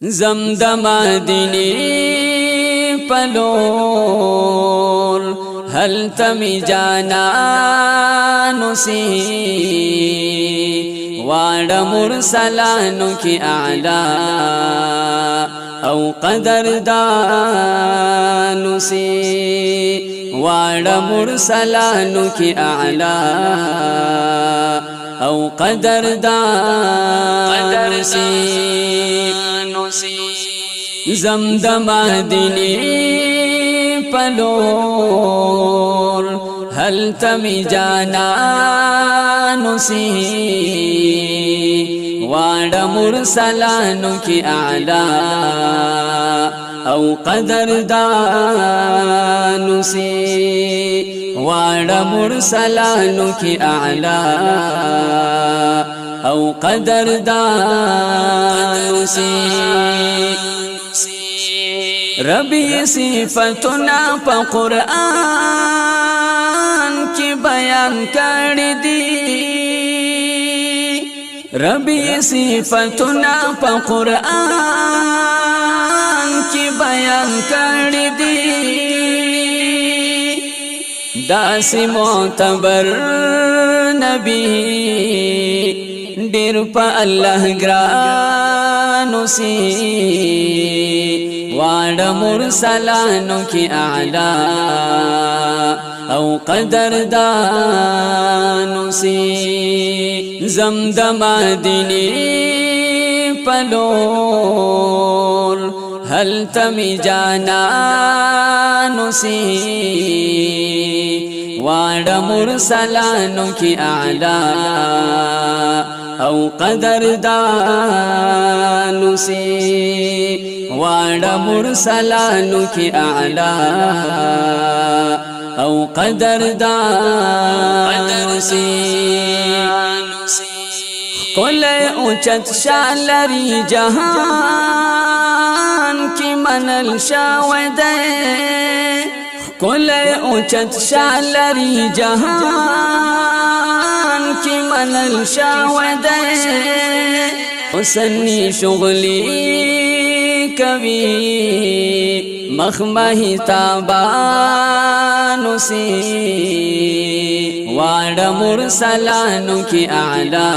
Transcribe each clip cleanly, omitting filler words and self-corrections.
زمد مدینی پلور هل تمی جانانو سی وار مرسلانو کی اعلا او قدردانو سی وار مرسلانو کی اعلا او قدردانو سی زمد مدینی پلور هل تمی جانانو سی وار مرسلانو کی اعلا او قدردانو سی وار مرسلانو کی اعلا او قدردانو سی ربی صفتنا پا قرآن کی بیان کر دی ربی صفتنا پا قرآن کی بیان کر دی داسی معتبر نبی ډیر په الله ګرانو سی وار مرسلانو کی اعلا او قدردانو سی زمد مدینی پلور هل تمی جانانو سی وار مرسلانو کی اعلا او قدردانو سی وار مرسلانو کی اعلا او قدردانو سی کل اوچت شالری جہان کی منل شاودے کل اوچت شالری جہان کی منل شاودے حسنی شغلی کبھی مخمہی تابانو سی وار مرسلانو کی اعلا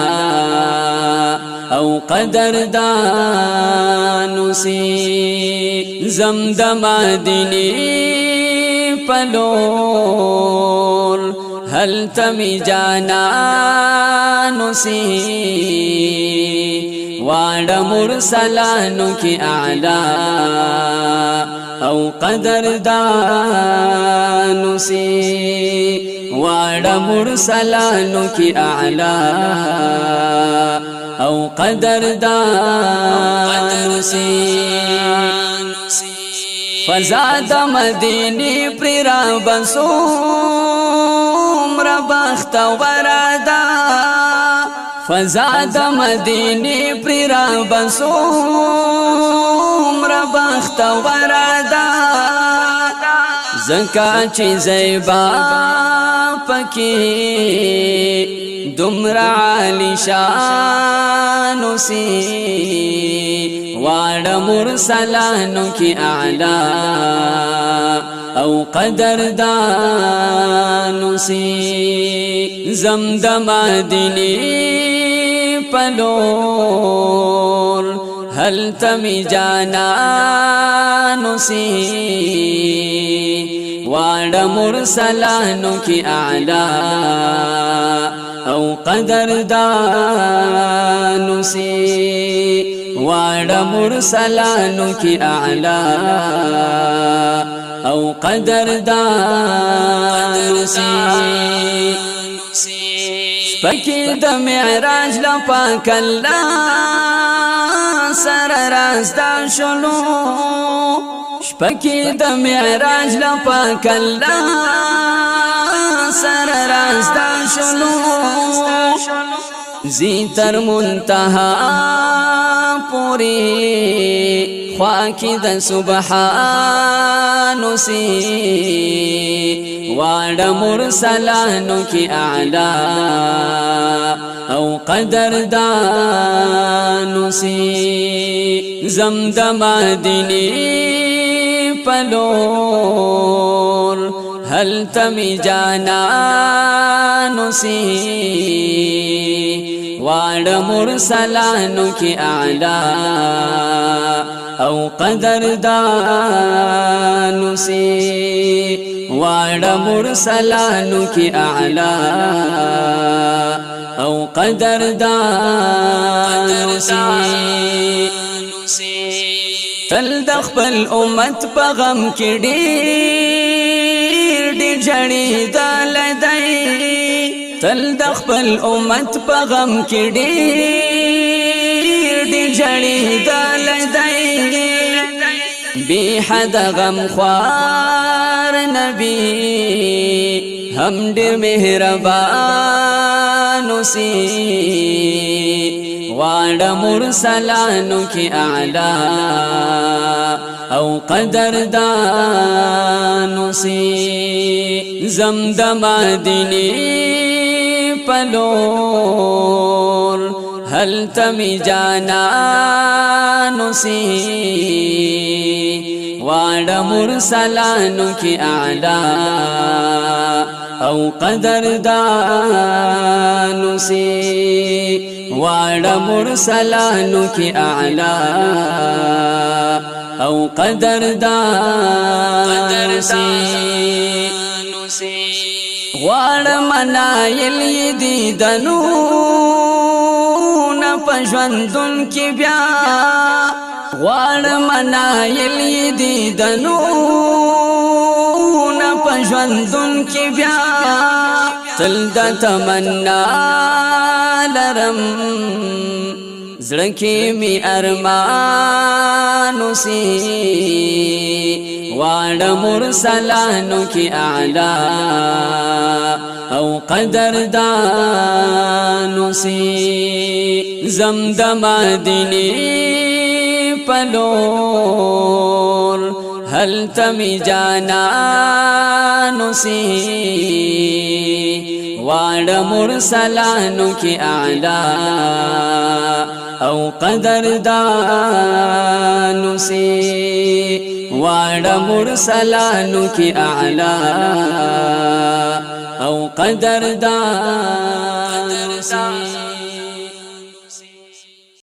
او قدردانو سی زمد مدینی پلور هل تمی جانانو سی وار مرسلانو کی اعلا او قدردانو سی وار مرسلانو کی اعلا او قدردانو سی فزاد مدینی پری را بسوم را بخت ورادا فزاد مدینی پری را بسوم را بخت ورادا زکا چی زیبا پکی دمر عالی شانو سی وار مرسلانو کی اعلا او قدردانو سی زمد مدینی پلور هل تمی جانانو سی وار مرسلانو کی اعلا او قدردانو سی وار مرسلانو کی اعلا او قدردانو سی شپکی د معراج لپاک الله سر رازدا شلو شپکی د معراج لپاک الله سر رازدا شلو زی تر منتہا پوری خواکی د سبحانو سی واړه مرسلانو کی اعلی او قدردانو سی زمد مدینی پلور هل تمی جانانو سی واړه مرسلانو کی اعلی او قدردانو سی واړه مرسلانو کی اعلی او قدردانو سی تل د خپل امت په غم کې ډېر جړې دلدای تل د خپل امت په غم کې ډېر جړې دلدای بے حد غم خوار نبی هم ډېر مهربانو سی واړه مرسلانو کی اعلی او قدردانو سی زمد مدینی پلور هل تمی جانانو سی واړه مرسلانو کی اعلی او قدردانو سی واړه مرسلانو کی اعلی او قدردانو سی واړه منایل دی دنو نه پښوندون کی بیا واړه منایل دی دنو نه پښوندون کی بیا تل د تمنا لرم زړه کې می ارمانو سی واړه مرسلانو کی اعلی او قدردانو سی زمد مدینی پلور هل تمی جانانو سی واړه مرسلانو کی اعلی او قدردانو سی واړه مرسلانو کی اعلی او قدردانو سی